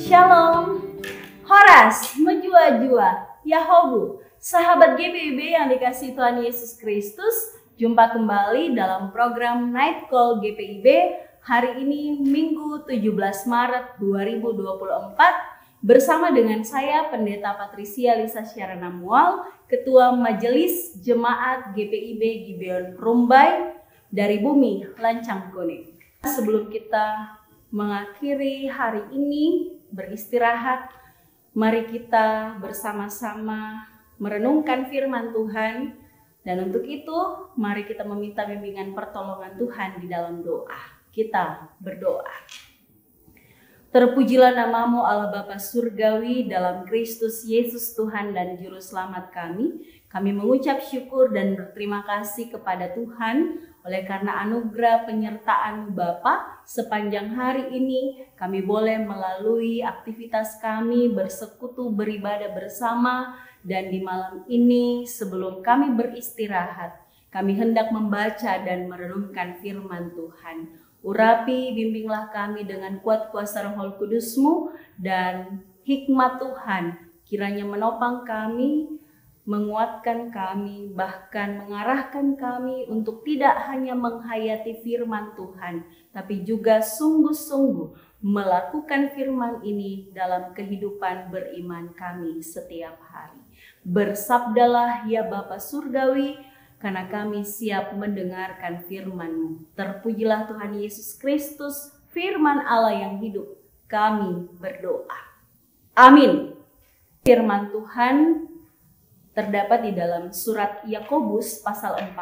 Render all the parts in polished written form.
Shalom, Horas, menjua-jua, Yahobu, sahabat GPIB yang dikasihi Tuhan Yesus Kristus. Jumpa kembali dalam program Night Call GPIB hari ini Minggu 17 Maret 2024 bersama dengan saya Pendeta Patricia Lisa Syarana Mual, Ketua Majelis Jemaat GPIB Gibeon Rumbai dari Bumi Lancang Kuning. Sebelum kita mengakhiri hari ini beristirahat, mari kita bersama-sama merenungkan firman Tuhan, dan untuk itu mari kita meminta bimbingan pertolongan Tuhan di dalam doa. Kita berdoa. Terpujilah namamu Allah Bapa Surgawi dalam Kristus Yesus Tuhan dan Juru Selamat kami. Kami mengucap syukur dan berterima kasih kepada Tuhan oleh karena anugerah penyertaan Bapa sepanjang hari ini kami boleh melalui aktivitas kami bersekutu beribadah bersama, dan di malam ini sebelum kami beristirahat kami hendak membaca dan merenungkan firman Tuhan. Urapi, bimbinglah kami dengan kuat kuasa Roh Kudus-Mu dan hikmat Tuhan kiranya menopang kami, menguatkan kami, bahkan mengarahkan kami untuk tidak hanya menghayati firman Tuhan, tapi juga sungguh-sungguh melakukan firman ini dalam kehidupan beriman kami setiap hari. Bersabdalah ya Bapa Surgawi, karena kami siap mendengarkan firman-Mu. Terpujilah Tuhan Yesus Kristus, firman Allah yang hidup. Kami berdoa. Amin. Firman Tuhan terdapat di dalam surat Yakobus pasal 4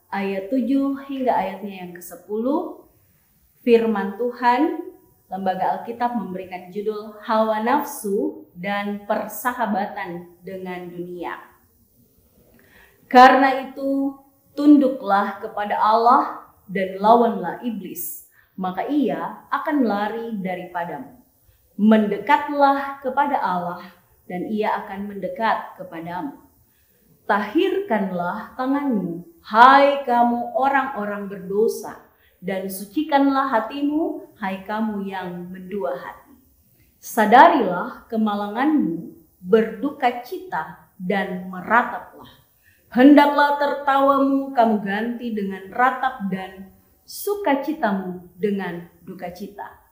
ayat 7 hingga ayatnya yang ke-10. Firman Tuhan, Lembaga Alkitab memberikan judul Hawa Nafsu dan Persahabatan dengan Dunia. Karena itu, tunduklah kepada Allah dan lawanlah iblis, maka ia akan lari daripadamu. Mendekatlah kepada Allah dan ia akan mendekat kepadamu. Tahirkanlah tanganmu, hai kamu orang-orang berdosa, dan sucikanlah hatimu, hai kamu yang mendua hati. Sadarilah kemalanganmu, berduka cita dan merataplah. Hendaklah tertawamu kamu ganti dengan ratap dan sukacitamu dengan duka cita.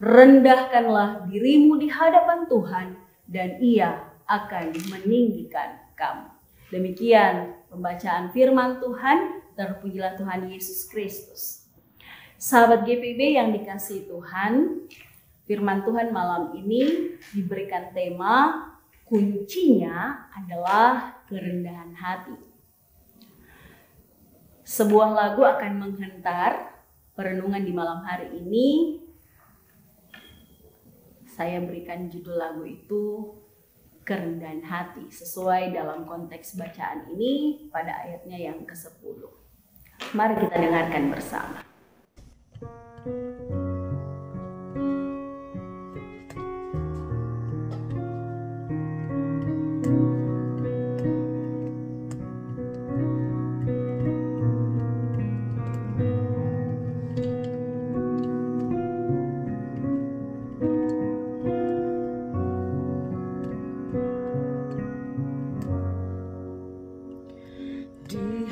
Rendahkanlah dirimu di hadapan Tuhan dan ia akan meninggikan kamu. Demikian pembacaan firman Tuhan. Terpujilah Tuhan Yesus Kristus. Sahabat GPIB yang dikasihi Tuhan, firman Tuhan malam ini diberikan tema kuncinya adalah kerendahan hati. Sebuah lagu akan menghantar perenungan di malam hari ini. Saya berikan judul lagu itu kerendahan hati, sesuai dalam konteks bacaan ini pada ayatnya yang ke-10. Mari kita dengarkan bersama.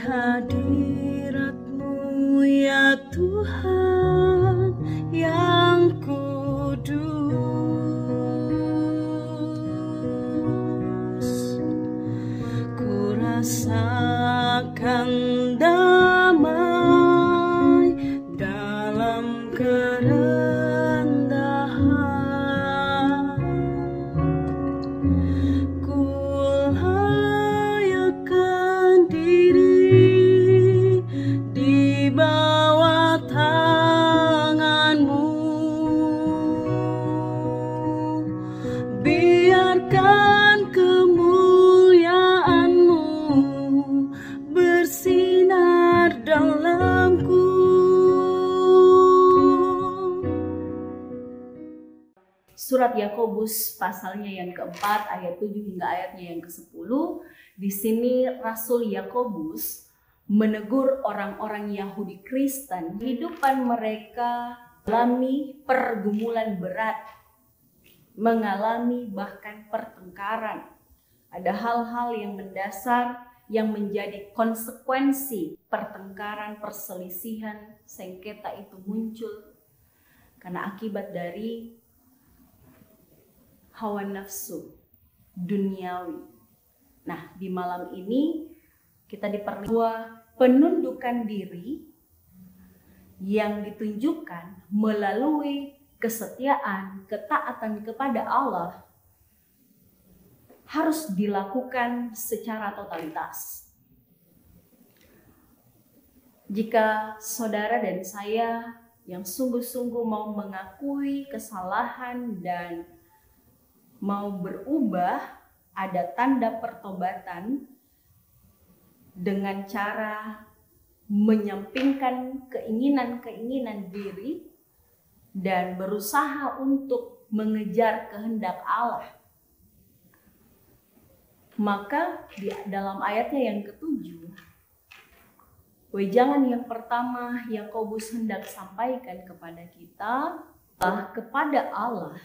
Hadirat-Mu ya Tuhan yang kudus, ku rasakan damai dalam kerendahan. Ku layakkan diri di bawah tangan-Mu, biarkan kemuliaan-Mu bersinar dalamku. Surat Yakobus pasalnya yang keempat ayat 7 hingga ayatnya yang ke-10. Di sini Rasul Yakobus menegur orang-orang Yahudi Kristen. Kehidupan mereka alami pergumulan berat mengalami bahkan pertengkaran. Ada hal-hal yang mendasar yang menjadi konsekuensi pertengkaran, perselisihan, sengketa itu muncul karena akibat dari hawa nafsu duniawi. Nah, di malam ini kita diperlihatkan bahwa penundukan diri yang ditunjukkan melalui kesetiaan, ketaatan kepada Allah harus dilakukan secara totalitas. Jika saudara dan saya yang sungguh-sungguh mau mengakui kesalahan dan mau berubah, ada tanda pertobatan dengan cara menyampingkan keinginan-keinginan diri dan berusaha untuk mengejar kehendak Allah. Maka di dalam ayatnya yang ke-7, wejangan yang pertama Yakobus hendak sampaikan kepada kita, kepada Allah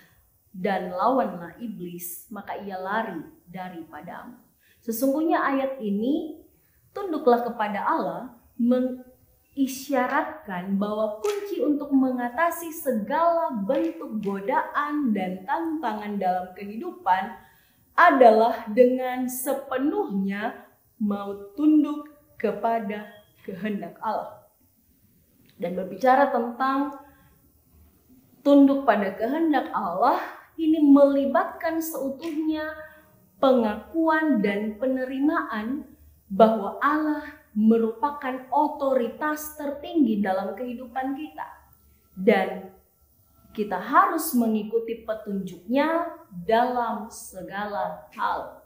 dan lawanlah iblis, maka ia lari daripadamu. Sesungguhnya ayat ini, tunduklah kepada Allah, mengisyaratkan bahwa kunci untuk mengatasi segala bentuk godaan dan tantangan dalam kehidupan adalah dengan sepenuhnya mau tunduk kepada kehendak Allah. Dan berbicara tentang tunduk pada kehendak Allah, ini melibatkan seutuhnya pengakuan dan penerimaan bahwa Allah merupakan otoritas tertinggi dalam kehidupan kita. Dan kita harus mengikuti petunjuknya dalam segala hal.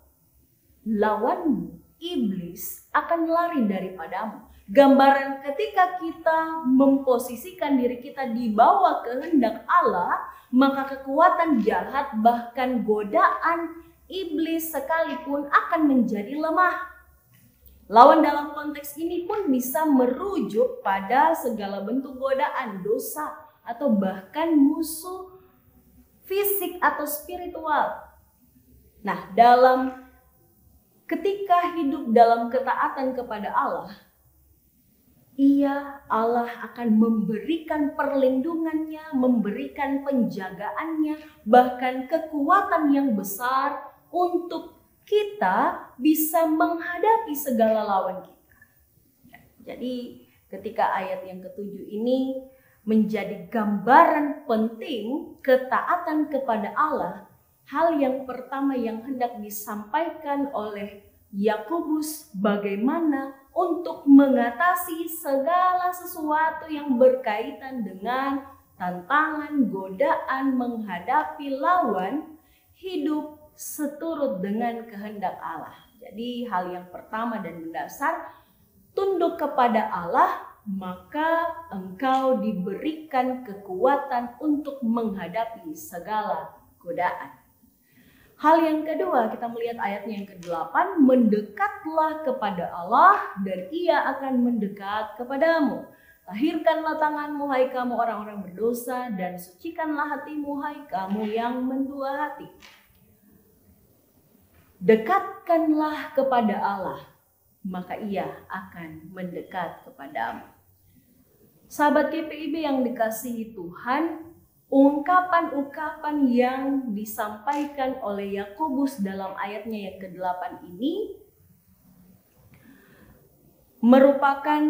Lawanmu, iblis, akan lari daripadamu. Gambaran ketika kita memposisikan diri kita di bawah kehendak Allah, maka kekuatan jahat bahkan godaan iblis sekalipun akan menjadi lemah. Lawan dalam konteks ini pun bisa merujuk pada segala bentuk godaan, dosa, atau bahkan musuh fisik atau spiritual. Nah, ketika hidup dalam ketaatan kepada Allah, Allah akan memberikan perlindungannya, memberikan penjagaannya, bahkan kekuatan yang besar untuk kita bisa menghadapi segala lawan kita. Jadi ketika ayat yang ke-7 ini menjadi gambaran penting ketaatan kepada Allah, hal yang pertama yang hendak disampaikan oleh Yakobus bagaimana untuk mengatasi segala sesuatu yang berkaitan dengan tantangan, godaan, menghadapi lawan, hidup seturut dengan kehendak Allah. Jadi hal yang pertama dan mendasar, tunduk kepada Allah, maka engkau diberikan kekuatan untuk menghadapi segala godaan. Hal yang kedua, kita melihat ayatnya yang ke-8, mendekatlah kepada Allah dan ia akan mendekat kepadamu. Tahirkanlah tanganmu, hai kamu orang-orang berdosa, dan sucikanlah hatimu, hai kamu yang mendua hati. Dekatkanlah kepada Allah, maka ia akan mendekat kepadamu. Sahabat GPIB yang dikasihi Tuhan, ungkapan-ungkapan yang disampaikan oleh Yakobus dalam ayatnya yang ke-8 ini merupakan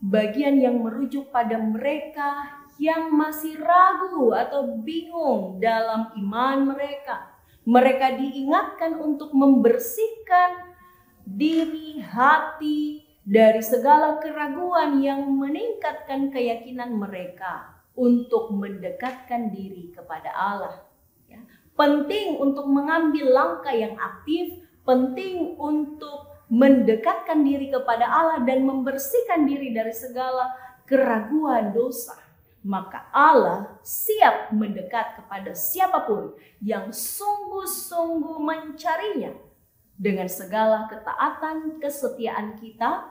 bagian yang merujuk pada mereka yang masih ragu atau bingung dalam iman mereka. Mereka diingatkan untuk membersihkan diri, hati dari segala keraguan yang meningkatkan keyakinan mereka untuk mendekatkan diri kepada Allah. Ya. Penting untuk mengambil langkah yang aktif, penting untuk mendekatkan diri kepada Allah dan membersihkan diri dari segala keraguan dosa. Maka Allah siap mendekat kepada siapapun yang sungguh-sungguh mencarinya dengan segala ketaatan, kesetiaan kita,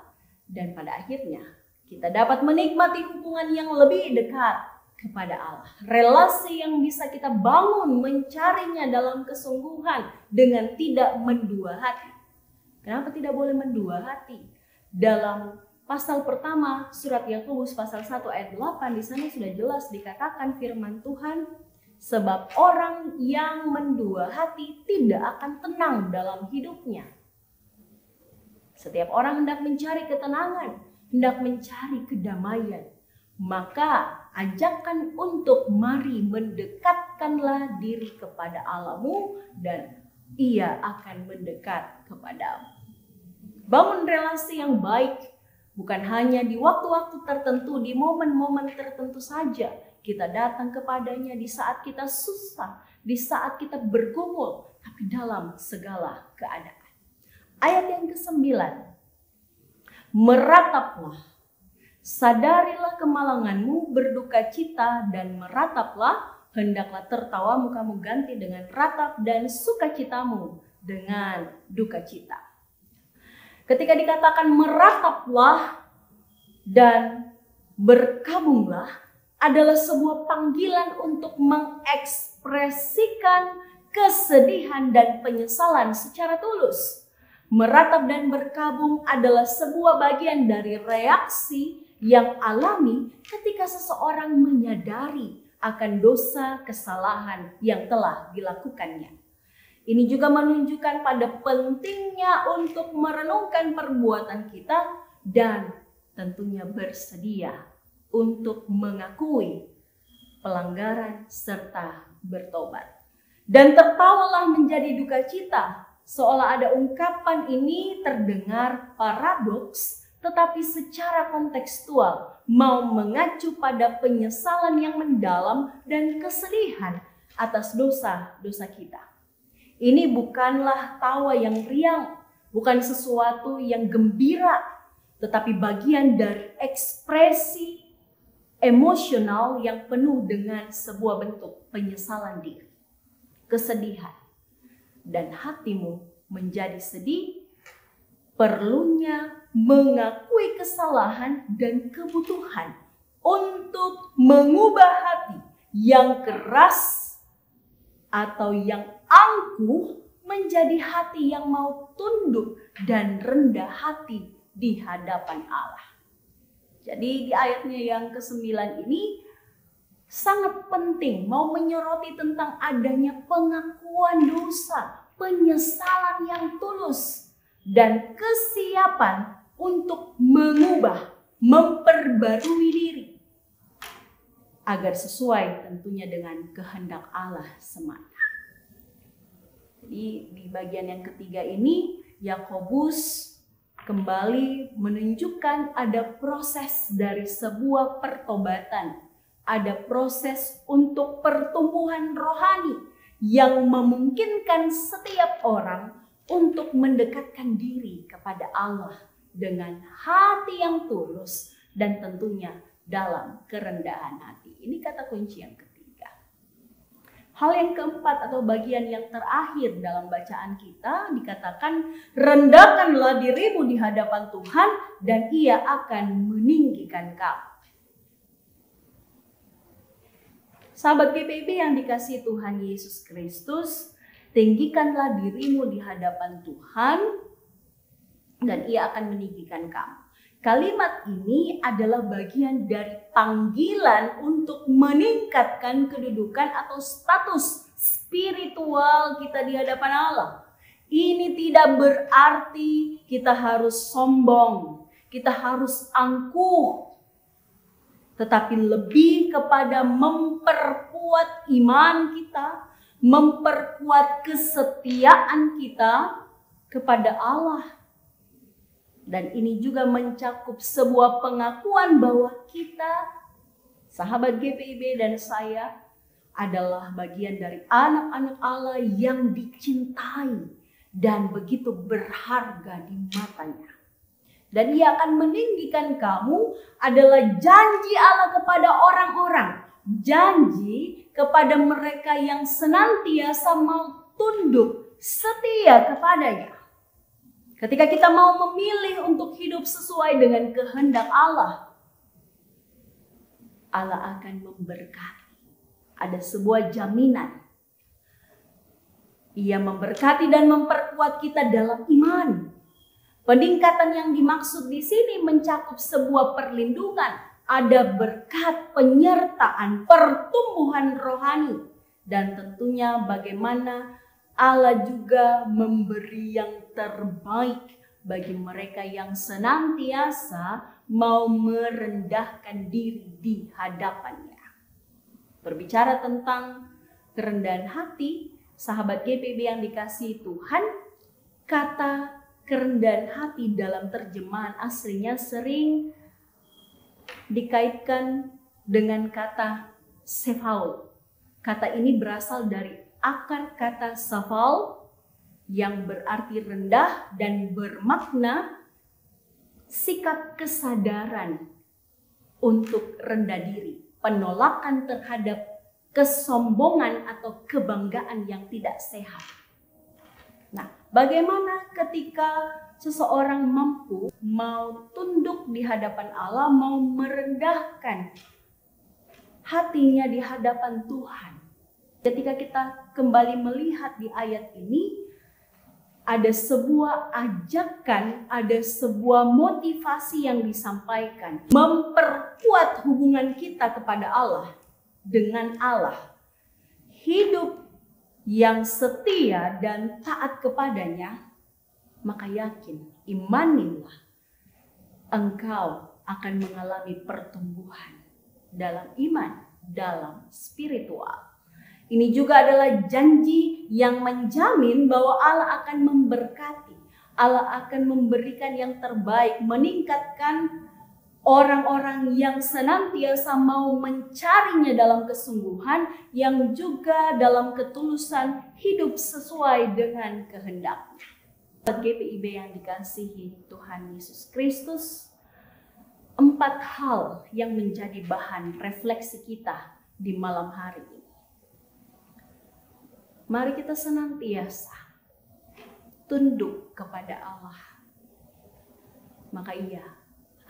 dan pada akhirnya kita dapat menikmati hubungan yang lebih dekat kepada Allah. Relasi yang bisa kita bangun mencarinya dalam kesungguhan dengan tidak mendua hati. Kenapa tidak boleh mendua hati? Dalam pasal pertama surat Yakobus pasal 1 ayat 8 di sana sudah jelas dikatakan firman Tuhan, sebab orang yang mendua hati tidak akan tenang dalam hidupnya. Setiap orang hendak mencari ketenangan, hendak mencari kedamaian. Maka ajakan untuk mari mendekatkanlah diri kepada Allahmu dan Ia akan mendekat kepadamu. Bangun relasi yang baik bukan hanya di waktu-waktu tertentu, di momen-momen tertentu saja. Kita datang kepadanya di saat kita susah, di saat kita bergumul, tapi dalam segala keadaan. Ayat yang ke-9. Merataplah, sadarilah kemalanganmu, berduka cita dan merataplah, hendaklah tertawamu kamu ganti dengan ratap dan sukacitamu dengan duka cita. Ketika dikatakan merataplah dan berkabunglah adalah sebuah panggilan untuk mengekspresikan kesedihan dan penyesalan secara tulus. Meratap dan berkabung adalah sebuah bagian dari reaksi yang alami ketika seseorang menyadari akan dosa kesalahan yang telah dilakukannya. Ini juga menunjukkan pada pentingnya untuk merenungkan perbuatan kita dan tentunya bersedia untuk mengakui pelanggaran serta bertobat. Dan tertawalah menjadi duka cita. Seolah ada ungkapan ini terdengar paradoks, tetapi secara kontekstual mau mengacu pada penyesalan yang mendalam dan kesedihan atas dosa-dosa kita. Ini bukanlah tawa yang riang, bukan sesuatu yang gembira, tetapi bagian dari ekspresi emosional yang penuh dengan sebuah bentuk penyesalan diri, kesedihan. Dan hatimu menjadi sedih, perlunya mengakui kesalahan dan kebutuhan untuk mengubah hati yang keras atau yang angkuh menjadi hati yang mau tunduk dan rendah hati di hadapan Allah. Jadi di ayatnya yang ke-9 ini sangat penting mau menyoroti tentang adanya pengakuan dosa, penyesalan yang tulus, dan kesiapan untuk mengubah, memperbarui diri agar sesuai tentunya dengan kehendak Allah semata. Jadi di bagian yang ketiga ini Yakobus kembali menunjukkan ada proses dari sebuah pertobatan. Ada proses untuk pertumbuhan rohani yang memungkinkan setiap orang untuk mendekatkan diri kepada Allah dengan hati yang tulus dan tentunya dalam kerendahan hati. Ini kata kunci yang ketiga. Hal yang keempat atau bagian yang terakhir dalam bacaan kita dikatakan, rendahkanlah dirimu di hadapan Tuhan dan Ia akan meninggikan kamu. Sahabat GPIB yang dikasihi Tuhan Yesus Kristus, tinggikanlah dirimu di hadapan Tuhan dan Ia akan meninggikan kamu. Kalimat ini adalah bagian dari panggilan untuk meningkatkan kedudukan atau status spiritual kita di hadapan Allah. Ini tidak berarti kita harus sombong, kita harus angkuh, tetapi lebih kepada memperkuat iman kita, memperkuat kesetiaan kita kepada Allah. Dan ini juga mencakup sebuah pengakuan bahwa kita, sahabat GPIB dan saya, adalah bagian dari anak-anak Allah yang dicintai dan begitu berharga di matanya. Dan Ia akan meninggikan kamu adalah janji Allah kepada orang-orang. Janji kepada mereka yang senantiasa mau tunduk setia kepadanya. Ketika kita mau memilih untuk hidup sesuai dengan kehendak Allah, Allah akan memberkati. Ada sebuah jaminan. Ia memberkati dan memperkuat kita dalam iman. Peningkatan yang dimaksud di sini mencakup sebuah perlindungan, ada berkat, penyertaan, pertumbuhan rohani, dan tentunya bagaimana Allah juga memberi yang terbaik bagi mereka yang senantiasa mau merendahkan diri di hadapannya. Berbicara tentang kerendahan hati, sahabat GPIB yang dikasihi Tuhan, kata kerendahan hati dalam terjemahan aslinya sering dikaitkan dengan kata sefaul. Kata ini berasal dari akar kata safal yang berarti rendah dan bermakna sikap kesadaran untuk rendah diri, penolakan terhadap kesombongan atau kebanggaan yang tidak sehat. Nah, bagaimana ketika seseorang mampu mau tunduk di hadapan Allah, mau merendahkan hatinya di hadapan Tuhan? Ketika kita kembali melihat di ayat ini, ada sebuah ajakan, ada sebuah motivasi yang disampaikan. Memperkuat hubungan kita kepada Allah, dengan Allah. Hidup yang setia dan taat kepadanya, maka yakin, imanilah, engkau akan mengalami pertumbuhan dalam iman, dalam spiritual. Ini juga adalah janji yang menjamin bahwa Allah akan memberkati, Allah akan memberikan yang terbaik, meningkatkan orang-orang yang senantiasa mau mencarinya dalam kesungguhan, yang juga dalam ketulusan hidup sesuai dengan kehendaknya. GPIB yang dikasihi Tuhan Yesus Kristus, 4 hal yang menjadi bahan refleksi kita di malam hari ini. Mari kita senantiasa tunduk kepada Allah, maka Ia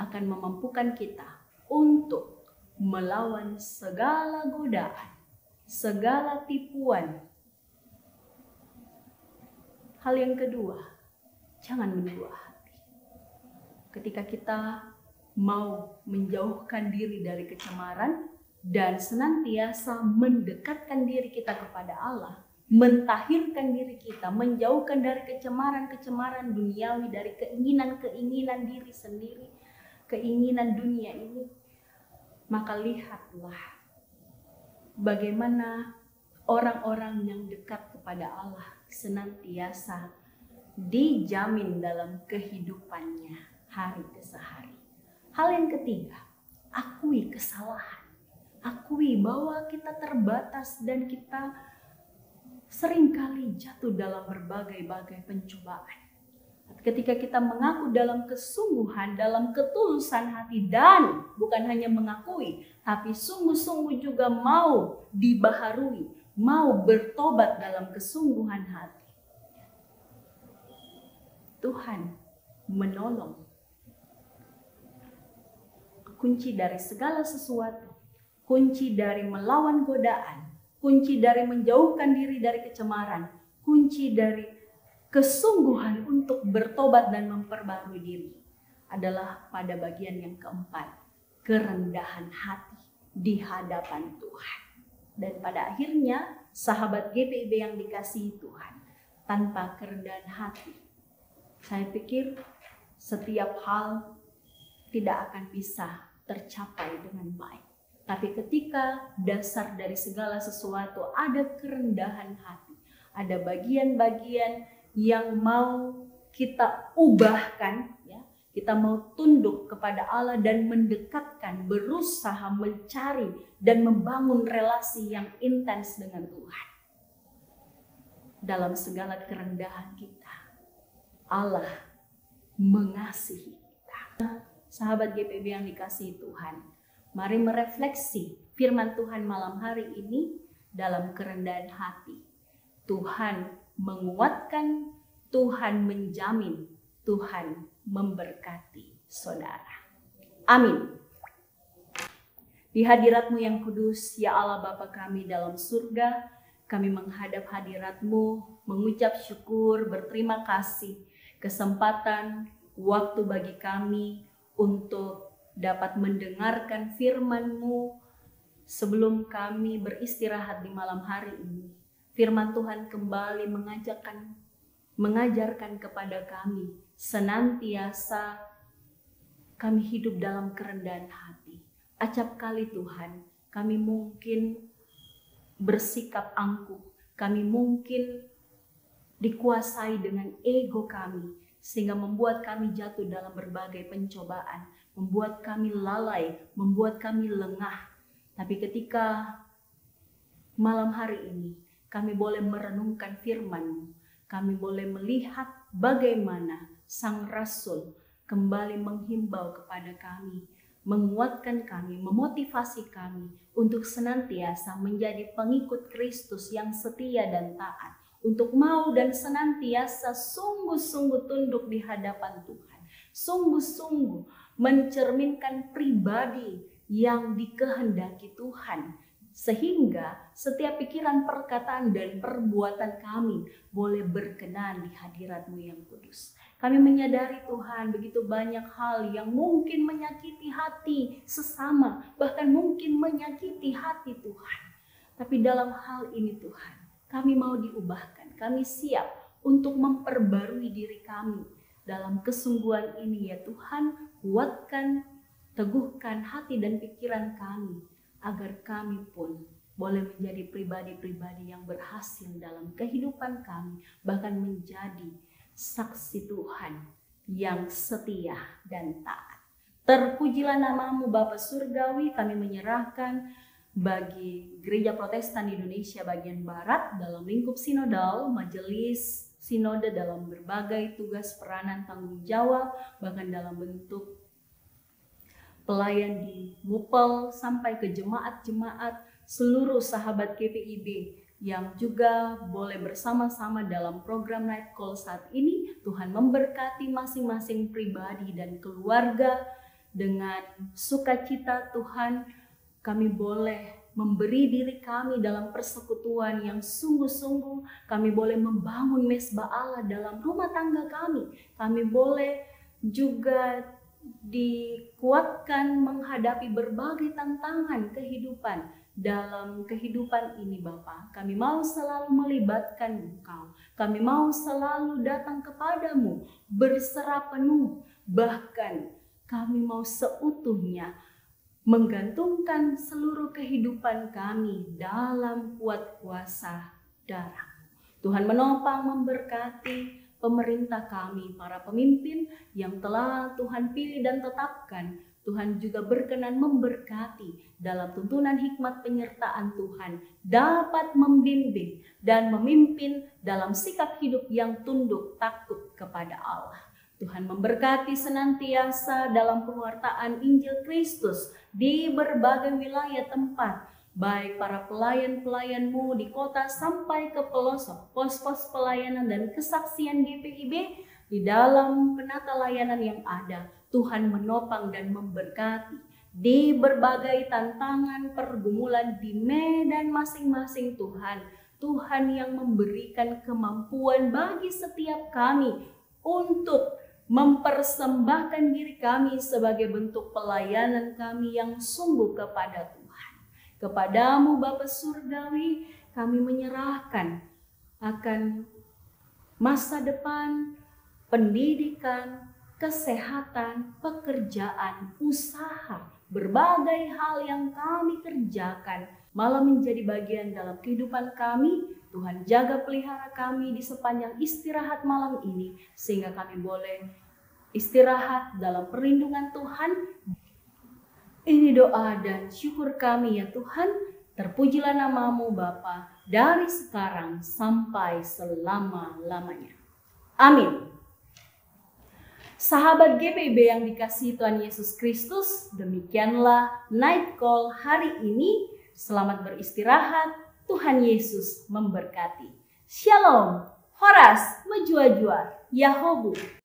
akan memampukan kita untuk melawan segala godaan, segala tipuan. Hal yang kedua, jangan mendua hati. Ketika kita mau menjauhkan diri dari kecemaran dan senantiasa mendekatkan diri kita kepada Allah, mentahirkan diri kita, menjauhkan dari kecemaran-kecemaran duniawi, dari keinginan-keinginan diri sendiri, keinginan dunia ini, maka lihatlah bagaimana orang-orang yang dekat kepada Allah senantiasa dijamin dalam kehidupannya hari ke hari. Hal yang ketiga, akui kesalahan. Akui bahwa kita terbatas dan kita seringkali jatuh dalam berbagai-bagai pencobaan. Ketika kita mengaku dalam kesungguhan, dalam ketulusan hati, dan bukan hanya mengakui, tapi sungguh-sungguh juga mau dibaharui, mau bertobat dalam kesungguhan hati, Tuhan menolong. Kunci dari segala sesuatu, kunci dari melawan godaan, kunci dari menjauhkan diri dari kecemaran, kunci dari kesungguhan untuk bertobat dan memperbarui diri adalah pada bagian yang keempat, kerendahan hati di hadapan Tuhan. Dan pada akhirnya, sahabat GPIB yang dikasihi Tuhan, tanpa kerendahan hati, saya pikir setiap hal tidak akan bisa tercapai dengan baik. Tapi ketika dasar dari segala sesuatu ada kerendahan hati, ada bagian-bagian yang mau kita ubahkan, ya, kita mau tunduk kepada Allah dan mendekatkan, berusaha mencari dan membangun relasi yang intens dengan Tuhan. Dalam segala kerendahan kita, Allah mengasihi kita. Sahabat GPIB yang dikasihi Tuhan, mari merefleksi firman Tuhan malam hari ini dalam kerendahan hati. Tuhan menguatkan, Tuhan menjamin, Tuhan memberkati saudara. Amin. Di hadirat-Mu yang kudus, ya Allah Bapa kami dalam surga, kami menghadap hadirat-Mu, mengucap syukur, berterima kasih, kesempatan, waktu bagi kami untuk dapat mendengarkan firman-Mu sebelum kami beristirahat di malam hari ini. Firman Tuhan kembali mengajarkan kepada kami senantiasa kami hidup dalam kerendahan hati. Acap kali Tuhan, kami mungkin bersikap angkuh, kami mungkin dikuasai dengan ego kami, sehingga membuat kami jatuh dalam berbagai pencobaan, membuat kami lalai, membuat kami lengah. Tapi ketika malam hari ini, kami boleh merenungkan firman-Mu, kami boleh melihat bagaimana Sang Rasul kembali menghimbau kepada kami, menguatkan kami, memotivasi kami untuk senantiasa menjadi pengikut Kristus yang setia dan taat, untuk mau dan senantiasa sungguh-sungguh tunduk di hadapan Tuhan, sungguh-sungguh mencerminkan pribadi yang dikehendaki Tuhan, sehingga setiap pikiran, perkataan, dan perbuatan kami boleh berkenan di hadirat-Mu yang kudus. Kami menyadari Tuhan begitu banyak hal yang mungkin menyakiti hati sesama, bahkan mungkin menyakiti hati Tuhan. Tapi dalam hal ini Tuhan, kami mau diubahkan, kami siap untuk memperbarui diri kami. Dalam kesungguhan ini ya Tuhan, kuatkan, teguhkan hati dan pikiran kami, agar kami pun boleh menjadi pribadi-pribadi yang berhasil dalam kehidupan kami, bahkan menjadi saksi Tuhan yang setia dan taat. Terpujilah nama-Mu Bapa Surgawi, kami menyerahkan bagi Gereja Protestan Indonesia bagian Barat dalam lingkup sinodal, majelis sinode dalam berbagai tugas peranan tanggung jawab, bahkan dalam bentuk pelayan di Mupel sampai ke jemaat-jemaat, seluruh sahabat GPIB yang juga boleh bersama-sama dalam program Night Call saat ini. Tuhan memberkati masing-masing pribadi dan keluarga. Dengan sukacita Tuhan, kami boleh memberi diri kami dalam persekutuan yang sungguh-sungguh. Kami boleh membangun mesbah Allah dalam rumah tangga kami. Kami boleh juga dikuatkan menghadapi berbagai tantangan kehidupan. Dalam kehidupan ini Bapa, kami mau selalu melibatkan Engkau. Kami mau selalu datang kepadamu, berserah penuh. Bahkan kami mau seutuhnya menggantungkan seluruh kehidupan kami dalam kuat kuasa darah. Tuhan menopang, memberkati pemerintah kami, para pemimpin yang telah Tuhan pilih dan tetapkan. Tuhan juga berkenan memberkati dalam tuntunan hikmat penyertaan Tuhan, dapat membimbing dan memimpin dalam sikap hidup yang tunduk takut kepada Allah. Tuhan memberkati senantiasa dalam pewartaan Injil Kristus di berbagai wilayah tempat, baik para pelayan-pelayan-Mu di kota sampai ke pelosok, pos-pos pelayanan dan kesaksian GPIB di dalam penata layanan yang ada. Tuhan menopang dan memberkati di berbagai tantangan pergumulan di medan masing-masing Tuhan. Tuhan yang memberikan kemampuan bagi setiap kami untuk mempersembahkan diri kami sebagai bentuk pelayanan kami yang sungguh kepada Tuhan. Kepadamu Bapa Surgawi, kami menyerahkan akan masa depan, pendidikan, kesehatan, pekerjaan, usaha, berbagai hal yang kami kerjakan malah menjadi bagian dalam kehidupan kami. Tuhan jaga pelihara kami di sepanjang istirahat malam ini, sehingga kami boleh istirahat dalam perlindungan Tuhan. Ini doa dan syukur kami ya Tuhan. Terpujilah nama-Mu Bapa, dari sekarang sampai selama-lamanya. Amin. Sahabat GPIB yang dikasihi Tuhan Yesus Kristus, demikianlah Night Call hari ini. Selamat beristirahat, Tuhan Yesus memberkati. Shalom, Horas, Menjua-jua, Yahobu.